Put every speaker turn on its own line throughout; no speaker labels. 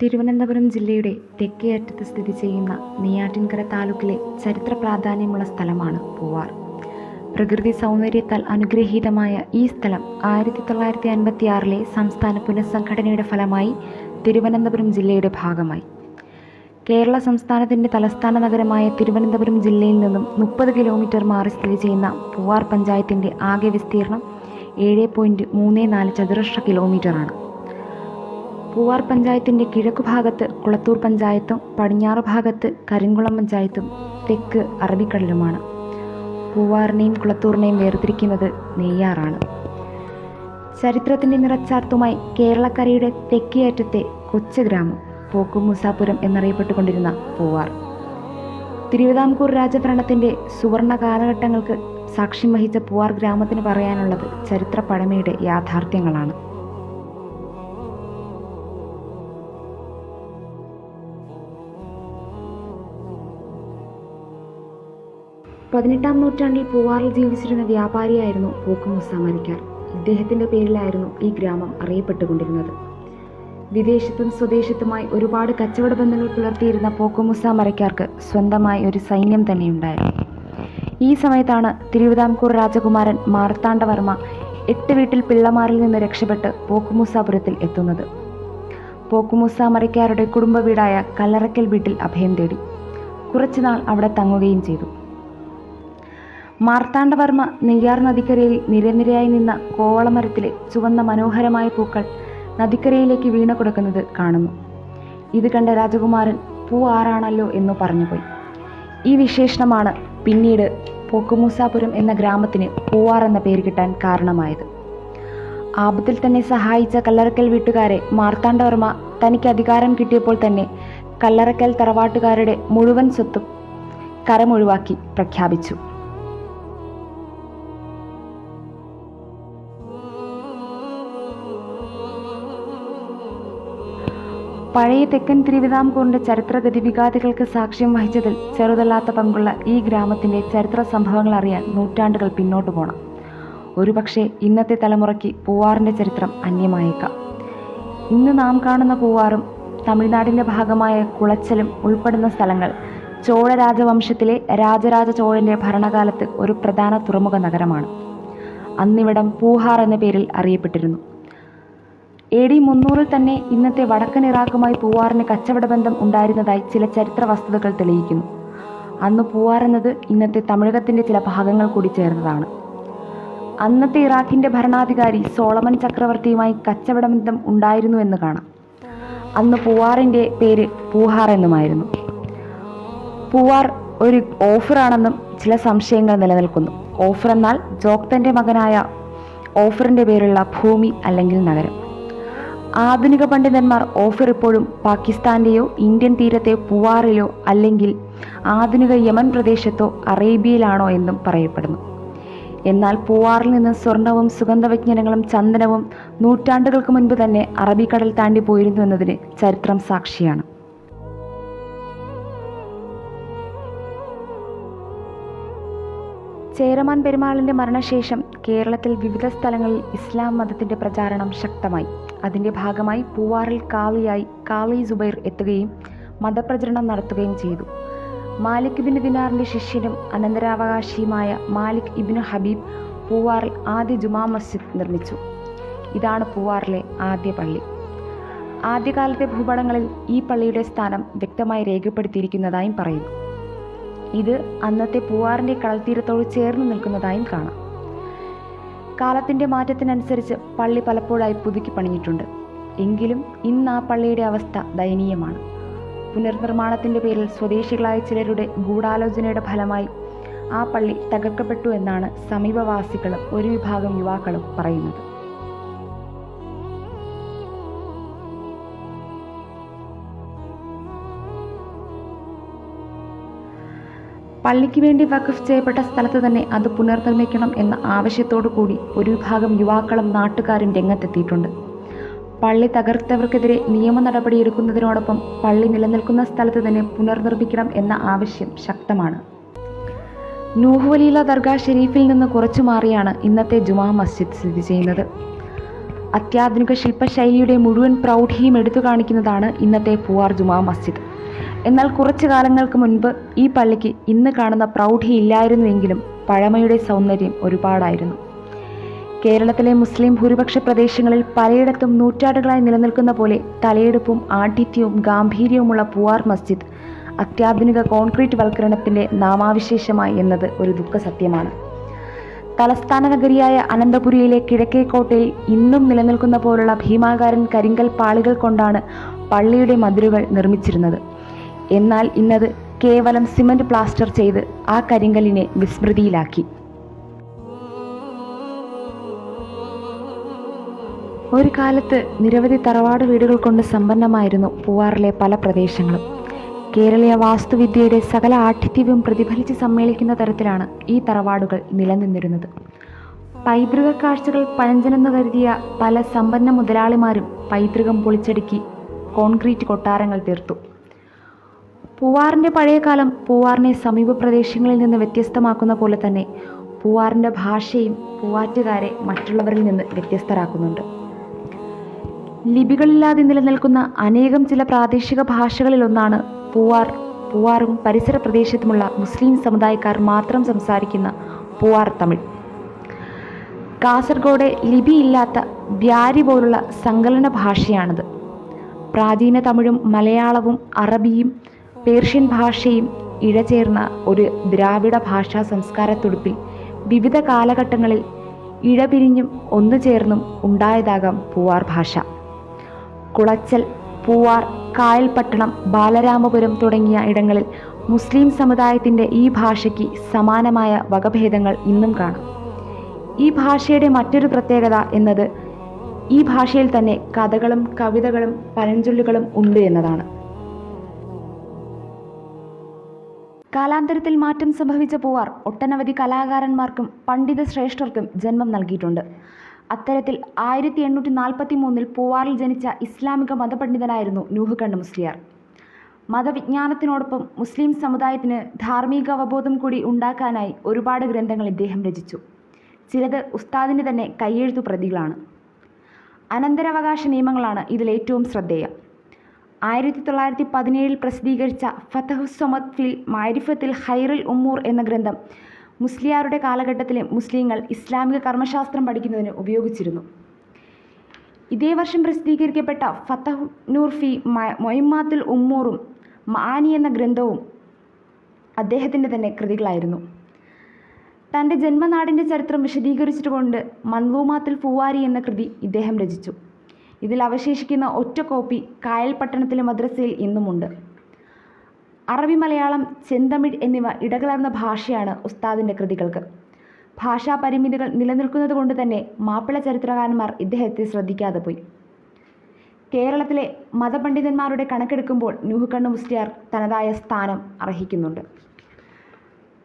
തിരുവനന്തപുരം ജില്ലയുടെ തെക്കേ അറ്റത്ത് സ്ഥിതി ചെയ്യുന്ന നെയ്യാറ്റിൻകര താലൂക്കിലെ ചരിത്ര പ്രാധാന്യമുള്ള സ്ഥലമാണ് പൂവാർ. പ്രകൃതി സൗന്ദര്യത്താൽ അനുഗ്രഹീതമായ ഈ സ്ഥലം 1956 സംസ്ഥാന പുനഃസംഘടനയുടെ ഫലമായി തിരുവനന്തപുരം ജില്ലയുടെ ഭാഗമായി. കേരള സംസ്ഥാനത്തിൻ്റെ തലസ്ഥാന നഗരമായ തിരുവനന്തപുരം ജില്ലയിൽ നിന്നും 30 കിലോമീറ്റർ മാറി സ്ഥിതി ചെയ്യുന്ന പൂവാർ പഞ്ചായത്തിൻ്റെ ആകെ വിസ്തീർണം 7.34 ചതുരശ്ര കിലോമീറ്ററാണ്. പൂവാർ പഞ്ചായത്തിൻ്റെ കിഴക്കുഭാഗത്ത് കുളത്തൂർ പഞ്ചായത്തും പടിഞ്ഞാറ് ഭാഗത്ത് കരിങ്കുളം പഞ്ചായത്തും തെക്ക് അറബിക്കടലുമാണ്. പൂവാറിനെയും കുളത്തൂരിനെയും വേർതിരിക്കുന്നത് നെയ്യാറാണ്. ചരിത്രത്തിൻ്റെ നിറച്ചാർത്തുമായി കേരളക്കരയുടെ തെക്കേ അറ്റത്തെ കൊച്ചു ഗ്രാമം പോക്കുമൂസാപുരം എന്നറിയപ്പെട്ടുകൊണ്ടിരുന്ന പൂവാർ, തിരുവിതാംകൂർ രാജഭരണത്തിൻ്റെ സുവർണ കാലഘട്ടങ്ങൾക്ക് സാക്ഷ്യം വഹിച്ച പൂവാർ ഗ്രാമത്തിന് പറയാനുള്ളത് ചരിത്ര പഴമയുടെ യാഥാർത്ഥ്യങ്ങളാണ്. പതിനെട്ടാം നൂറ്റാണ്ടിൽ പൂവാറിൽ ജീവിച്ചിരുന്ന വ്യാപാരിയായിരുന്നു പോക്കുമൂസ മരയ്ക്കാർ. ഇദ്ദേഹത്തിൻ്റെ പേരിലായിരുന്നു ഈ ഗ്രാമം അറിയപ്പെട്ടുകൊണ്ടിരുന്നത്. വിദേശത്തും സ്വദേശത്തുമായി ഒരുപാട് കച്ചവട ബന്ധങ്ങൾ പുലർത്തിയിരുന്ന പോക്കുമൂസ മരയ്ക്കാർക്ക് സ്വന്തമായി ഒരു സൈന്യം തന്നെയുണ്ടായിരുന്നു. ഈ സമയത്താണ് തിരുവിതാംകൂർ രാജകുമാരൻ മാർത്താണ്ഡവർമ്മ 8 വീട്ടിൽ പിള്ളമാരിൽ നിന്ന് രക്ഷപ്പെട്ട് പോക്കുമൂസാപുരത്തിൽ എത്തുന്നത്. പോക്കുമൂസ മരയ്ക്കാരുടെ കുടുംബ വീടായ കല്ലറയ്ക്കൽ വീട്ടിൽ അഭയം തേടി കുറച്ചുനാൾ അവിടെ തങ്ങുകയും ചെയ്തു. മാർത്താണ്ഡവർമ്മ നെയ്യാർ നദിക്കരയിൽ നിരനിരയായി നിന്ന കോവളമരത്തിലെ ചുവന്ന മനോഹരമായ പൂക്കൾ നദിക്കരയിലേക്ക് വീണു കൊടുക്കുന്നത് കാണുന്നു. ഇത് കണ്ട രാജകുമാരൻ പൂവാറാണല്ലോ എന്നു പറഞ്ഞുപോയി. ഈ വിശേഷണമാണ് പിന്നീട് പോക്കുമൂസാപുരം എന്ന ഗ്രാമത്തിന് പൂവാർ എന്ന പേര് കിട്ടാൻ കാരണമായത്. ആപത്തിൽ തന്നെ സഹായിച്ച കല്ലറയ്ക്കൽ വീട്ടുകാരെ മാർത്താണ്ഡവർമ്മ തനിക്ക് അധികാരം കിട്ടിയപ്പോൾ തന്നെ കല്ലറയ്ക്കൽ തറവാട്ടുകാരുടെ മുഴുവൻ സ്വത്തും കരമൊഴിവാക്കി പ്രഖ്യാപിച്ചു. പഴയ തെക്കൻ തിരുവിതാംകൂറിൻ്റെ ചരിത്രഗതി വികാതികൾക്ക് സാക്ഷ്യം വഹിച്ചതിൽ ചെറുതല്ലാത്ത പങ്കുള്ള ഈ ഗ്രാമത്തിൻ്റെ ചരിത്ര സംഭവങ്ങൾ അറിയാൻ നൂറ്റാണ്ടുകൾ പിന്നോട്ട് പോകണം. ഒരുപക്ഷെ ഇന്നത്തെ തലമുറയ്ക്ക് പൂവാറിൻ്റെ ചരിത്രം അന്യമായേക്കാം. ഇന്ന് നാം കാണുന്ന പൂവാറും തമിഴ്നാടിൻ്റെ ഭാഗമായ കുളച്ചലും ഉൾപ്പെടുന്ന സ്ഥലങ്ങൾ ചോഴ രാജവംശത്തിലെ രാജരാജ ചോഴൻ്റെ ഭരണകാലത്ത് ഒരു പ്രധാന തുറമുഖ നഗരമാണ്. അന്നിവിടം പൂഹാർ എന്ന പേരിൽ അറിയപ്പെട്ടിരുന്നു. AD 300 തന്നെ ഇന്നത്തെ വടക്കൻ ഇറാഖുമായി പൂവാറിന് കച്ചവട ബന്ധം ഉണ്ടായിരുന്നതായി ചില ചരിത്ര വസ്തുതകൾ തെളിയിക്കുന്നു. അന്ന് പൂവാർ എന്നത് ഇന്നത്തെ തമിഴകത്തിൻ്റെ ചില ഭാഗങ്ങൾ കൂടി ചേർന്നതാണ്. അന്നത്തെ ഇറാഖിൻ്റെ ഭരണാധികാരി സോളമൻ ചക്രവർത്തിയുമായി കച്ചവട ബന്ധം ഉണ്ടായിരുന്നു എന്ന് കാണാം. അന്ന് പൂവാറിൻ്റെ പേര് പൂഹാർ എന്നുമായിരുന്നു. പൂവാർ ഒരു ഓഫറാണെന്നും ചില സംശയങ്ങൾ നിലനിൽക്കുന്നു. ഓഫർ എന്നാൽ ജോക്തൻ്റെ മകനായ ഓഫറിൻ്റെ പേരുള്ള ഭൂമി അല്ലെങ്കിൽ നഗരം. ആധുനിക പണ്ഡിതന്മാർ ഓഫർ ഇപ്പോഴും പാകിസ്ഥാൻ്റെയോ ഇന്ത്യൻ തീരത്തെയോ പൂവാറിലോ അല്ലെങ്കിൽ ആധുനിക യമൻ പ്രദേശത്തോ അറേബ്യയിലാണോ എന്നും പറയപ്പെടുന്നു. എന്നാൽ പൂവാറിൽ നിന്ന് സ്വർണവും സുഗന്ധവ്യഞ്ജനങ്ങളും ചന്ദനവും നൂറ്റാണ്ടുകൾക്ക് മുൻപ് തന്നെ അറബിക്കടൽ താണ്ടി പോയിരുന്നു എന്നതിന് ചരിത്രം സാക്ഷിയാണ്. ചേരമാൻ പെരുമാളിൻ്റെ മരണശേഷം കേരളത്തിൽ വിവിധ സ്ഥലങ്ങളിൽ ഇസ്ലാം മതത്തിൻ്റെ പ്രചാരണം ശക്തമായി. അതിൻ്റെ ഭാഗമായി പൂവാറിൽ കാളിയായി കാളി സുബൈർ എത്തുകയും മതപ്രചരണം നടത്തുകയും ചെയ്തു. മാലിക് ഇബ്നു ദിനാറിൻ്റെ ശിഷ്യനും അനന്തരാവകാശിയുമായ മാലിക് ഇബ്നു ഹബീബ് പൂവാറിൽ ആദ്യ ജുമാ മസ്ജിദ് നിർമ്മിച്ചു. ഇതാണ് പൂവാറിലെ ആദ്യ പള്ളി. ആദ്യകാലത്തെ ഭൂപടങ്ങളിൽ ഈ പള്ളിയുടെ സ്ഥാനം വ്യക്തമായി രേഖപ്പെടുത്തിയിരിക്കുന്നതായും പറയുന്നു. ഇത് അന്നത്തെ പൂവാറിൻ്റെ കടൽത്തീരത്തോട് ചേർന്ന് നിൽക്കുന്നതായും കാണാം. കാലത്തിൻ്റെ മാറ്റത്തിനനുസരിച്ച് പള്ളി പലപ്പോഴായി പുതുക്കി പണിഞ്ഞിട്ടുണ്ട്. എങ്കിലും ഇന്ന് ആ പള്ളിയുടെ അവസ്ഥ ദയനീയമാണ്. പുനർനിർമ്മാണത്തിൻ്റെ പേരിൽ സ്വദേശികളായ ചിലരുടെ ഗൂഢാലോചനയുടെ ഫലമായി ആ പള്ളി തകർക്കപ്പെട്ടു എന്നാണ് സമീപവാസികളും ഒരു വിഭാഗം യുവാക്കളും പറയുന്നത്. പള്ളിക്ക് വേണ്ടി വഖഫ് ചെയ്യപ്പെട്ട സ്ഥലത്ത് തന്നെ അത് പുനർനിർമ്മിക്കണം എന്ന ആവശ്യത്തോടു കൂടി ഒരു വിഭാഗം യുവാക്കളും നാട്ടുകാരും രംഗത്തെത്തിയിട്ടുണ്ട്. പള്ളി തകർത്തവർക്കെതിരെ നിയമ നടപടിയെടുക്കുന്നതിനോടൊപ്പം പള്ളി നിലനിൽക്കുന്ന സ്ഥലത്ത് തന്നെ പുനർനിർമ്മിക്കണം എന്ന ആവശ്യം ശക്തമാണ്. നൂഹ് വലിയുള്ള ദർഗാ ഷെരീഫിൽ നിന്ന് കുറച്ചു മാറിയാണ് ഇന്നത്തെ ജുമാ മസ്ജിദ് സ്ഥിതി ചെയ്യുന്നത്. അത്യാധുനിക ശില്പശൈലിയുടെ മുഴുവൻ പ്രൗഢിയും എടുത്തു കാണിക്കുന്നതാണ് ഇന്നത്തെ പൂവാർ ജുമാ മസ്ജിദ്. എന്നാൽ കുറച്ചു കാലങ്ങൾക്ക് മുൻപ് ഈ പള്ളിക്ക് ഇന്ന് കാണുന്ന പ്രൗഢിയില്ലായിരുന്നുവെങ്കിലും പഴമയുടെ സൗന്ദര്യം ഒരുപാടായിരുന്നു. കേരളത്തിലെ മുസ്ലിം ഭൂരിപക്ഷ പ്രദേശങ്ങളിൽ പലയിടത്തും നൂറ്റാണ്ടുകളായി നിലനിൽക്കുന്ന പോലെ തലയെടുപ്പും ആഠിത്യവും ഗാംഭീര്യവുമുള്ള പൂവാർ മസ്ജിദ് അത്യാധുനിക കോൺക്രീറ്റ് വൽക്കരണത്തിൻ്റെ നാമാവിശേഷമായി എന്നത് ഒരു ദുഃഖസത്യമാണ്. തലസ്ഥാന നഗരിയായ അനന്തപുരിയിലെ കിഴക്കേക്കോട്ടയിൽ ഇന്നും നിലനിൽക്കുന്ന പോലുള്ള ഭീമാകാരൻ കരിങ്കൽ പാളികൾ കൊണ്ടാണ് പള്ളിയുടെ മതിലുകൾ നിർമ്മിച്ചിരുന്നത്. എന്നാൽ ഇന്നത് കേവലം സിമന്റ് പ്ലാസ്റ്റർ ചെയ്ത് ആ കരിങ്കല്ലിനെ വിസ്മൃതിയിലാക്കി. ഒരു കാലത്ത് നിരവധി തറവാട് വീടുകൾ കൊണ്ട് സമ്പന്നമായിരുന്നു പൂവാറിലെ പല പ്രദേശങ്ങളും. കേരളീയ വാസ്തുവിദ്യയുടെ സകല ആഠിത്യവും പ്രതിഫലിച്ച് സമ്മേളിക്കുന്ന തരത്തിലാണ് ഈ തറവാടുകൾ നിലനിന്നിരുന്നത്. പൈതൃക കാഴ്ചകൾ പഴഞ്ചനെന്ന് കരുതിയ പല സമ്പന്ന മുതലാളിമാരും പൈതൃകം പൊളിച്ചടുക്കി കോൺക്രീറ്റ് കൊട്ടാരങ്ങൾ തീർത്തു. പൂവാറിൻ്റെ പഴയകാലം പൂവാറിനെ സമീപ പ്രദേശങ്ങളിൽ നിന്ന് വ്യത്യസ്തമാക്കുന്ന പോലെ തന്നെ പൂവാറിൻ്റെ ഭാഷയും പൂവാറ്റുകാരെ മറ്റുള്ളവരിൽ നിന്ന് വ്യത്യസ്തരാക്കുന്നുണ്ട്. ലിപികളില്ലാതെ നിലനിൽക്കുന്ന അനേകം ചില പ്രാദേശിക ഭാഷകളിലൊന്നാണ് പൂവാറും പരിസര പ്രദേശത്തുമുള്ള മുസ്ലിം സമുദായക്കാർ മാത്രം സംസാരിക്കുന്ന പൂവാർ തമിഴ്. കാസർഗോഡ് ലിപിയില്ലാത്ത ബ്യാരി പോലുള്ള സങ്കലന ഭാഷയാണിത്. പ്രാചീന തമിഴും മലയാളവും അറബിയും പേർഷ്യൻ ഭാഷയും ഇഴചേർന്ന ഒരു ദ്രാവിഡ ഭാഷാ സംസ്കാരത്തുടുപ്പിൽ വിവിധ കാലഘട്ടങ്ങളിൽ ഇഴപിരിഞ്ഞും ഒന്നുചേർന്നും ഉണ്ടായതാകാം പൂവാർ ഭാഷ. കുളച്ചൽ, പൂവാർ, കായൽപട്ടണം, ബാലരാമപുരം തുടങ്ങിയ ഇടങ്ങളിൽ മുസ്ലിം സമുദായത്തിൻ്റെ ഈ ഭാഷയ്ക്ക് സമാനമായ വകഭേദങ്ങൾ ഇന്നും കാണാം. ഈ ഭാഷയുടെ മറ്റൊരു പ്രത്യേകത എന്നത് ഈ ഭാഷയിൽ തന്നെ കഥകളും കവിതകളും പഴഞ്ചൊല്ലുകളും ഉണ്ട് എന്നതാണ്. കാലാന്തരത്തിൽ മാറ്റം സംഭവിച്ച പൂവാർ ഒട്ടനവധി കലാകാരന്മാർക്കും പണ്ഡിത ശ്രേഷ്ഠർക്കും ജന്മം നൽകിയിട്ടുണ്ട്. അത്തരത്തിൽ 1843 പൂവാറിൽ ജനിച്ച ഇസ്ലാമിക മതപണ്ഡിതനായിരുന്നു നൂഹ് മുസ്ലിയാർ. മതവിജ്ഞാനത്തിനോടൊപ്പം മുസ്ലിം സമുദായത്തിന് ധാർമ്മിക അവബോധം കൂടി ഉണ്ടാക്കാനായി ഒരുപാട് ഗ്രന്ഥങ്ങൾ ഇദ്ദേഹം രചിച്ചു. ചിലത് ഉസ്താദിൻ്റെ തന്നെ കയ്യെഴുത്തു പ്രതികളാണ്. അനന്തരാവകാശ നിയമങ്ങളാണ് ഇതിലേറ്റവും ശ്രദ്ധേയം. 1917 പ്രസിദ്ധീകരിച്ച ഫതഹുസ് സമദ് ഫിൽ മാരിഫത്തിൽ ഖൈറുൽ ഉമ്മൂർ എന്ന ഗ്രന്ഥം മുസ്ലിയാരുടെ കാലഘട്ടത്തിലെ മുസ്ലിങ്ങൾ ഇസ്ലാമിക കർമ്മശാസ്ത്രം പഠിക്കുന്നതിന് ഉപയോഗിച്ചിരുന്നു. ഇതേ വർഷം പ്രസിദ്ധീകരിക്കപ്പെട്ട ഫതഹു നൂർ ഫി മൊയ്മാത്തുൽ ഉമ്മൂറും മആനി എന്ന ഗ്രന്ഥവും അദ്ദേഹത്തിൻ്റെ തന്നെ കൃതികളായിരുന്നു. തൻ്റെ ജന്മനാടിൻ്റെ ചരിത്രം വിശദീകരിച്ചുകൊണ്ട് മൻലൂമാത്തുൽ ഫുവാരി എന്ന കൃതി ഇദ്ദേഹം രചിച്ചു. ഇതിൽ അവശേഷിക്കുന്ന ഒറ്റ കോപ്പി കായൽപട്ടണത്തിലെ മദ്രസയിൽ ഇന്നുമുണ്ട്. അറബി, മലയാളം, ചെന്തമിഴ് എന്നിവ ഇടകലർന്ന ഭാഷയാണ് ഉസ്താദിൻ്റെ കൃതികൾക്ക്. ഭാഷാ പരിമിതികൾ നിലനിൽക്കുന്നത് കൊണ്ട് തന്നെ മാപ്പിള ചരിത്രകാരന്മാർ ഇദ്ദേഹത്തെ ശ്രദ്ധിക്കാതെ പോയി. കേരളത്തിലെ മതപണ്ഡിതന്മാരുടെ കണക്കെടുക്കുമ്പോൾ നൂഹ് മുസ്ലിയാർ തനതായ സ്ഥാനം അർഹിക്കുന്നുണ്ട്.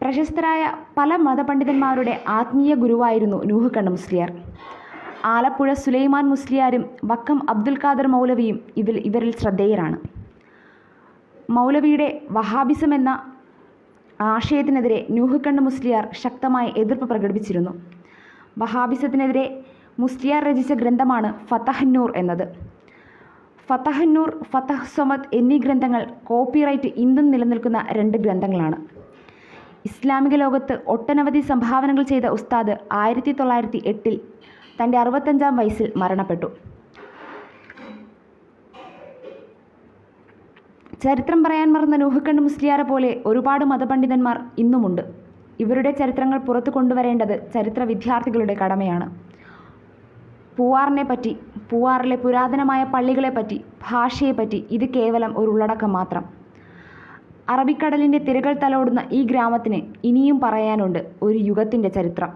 പ്രശസ്തരായ പല മതപണ്ഡിതന്മാരുടെ ആത്മീയ ഗുരുവായിരുന്നു നൂഹ് മുസ്ലിയാർ. ആലപ്പുഴ സുലൈമാൻ മുസ്ലിയാരും വക്കം അബ്ദുൽ ഖാദർ മൗലവിയും ഇവരിൽ ശ്രദ്ധേയരാണ്. മൗലവിയുടെ വഹാബിസം എന്ന ആശയത്തിനെതിരെ നൂഹ് മുസ്ലിയാർ ശക്തമായ എതിർപ്പ് പ്രകടിപ്പിച്ചിരുന്നു. വഹാബിസത്തിനെതിരെ മുസ്ലിയാർ രചിച്ച ഗ്രന്ഥമാണ് ഫതഹുന്നൂർ എന്നത്. ഫതഹുന്നൂർ, ഫതഹ് സമദ് എന്നീ ഗ്രന്ഥങ്ങൾ കോപ്പിറൈറ്റ് ഇന്നും നിലനിൽക്കുന്ന 2 ഗ്രന്ഥങ്ങളാണ്. ഇസ്ലാമിക ലോകത്ത് ഒട്ടനവധി സംഭാവനകൾ ചെയ്ത ഉസ്താദ് 1908 തൻ്റെ 65-ാം വയസ്സിൽ മരണപ്പെട്ടു. ചരിത്രം പറയാൻ മറന്ന നൂഹ് മുസ്ലിയാരെ പോലെ ഒരുപാട് മതപണ്ഡിതന്മാർ ഇന്നുമുണ്ട്. ഇവരുടെ ചരിത്രങ്ങൾ പുറത്തു കൊണ്ടുവരേണ്ടത് ചരിത്ര വിദ്യാർത്ഥികളുടെ കടമയാണ്. പൂവാറിനെപ്പറ്റി, പൂവാറിലെ പുരാതനമായ പള്ളികളെപ്പറ്റി, ഭാഷയെപ്പറ്റി ഇത് കേവലം ഒരു ഉള്ളടക്കം മാത്രം. അറബിക്കടലിൻ്റെ തിരകൾ തലോടുന്ന ഈ ഗ്രാമത്തിന് ഇനിയും പറയാനുണ്ട് ഒരു യുഗത്തിൻ്റെ ചരിത്രം.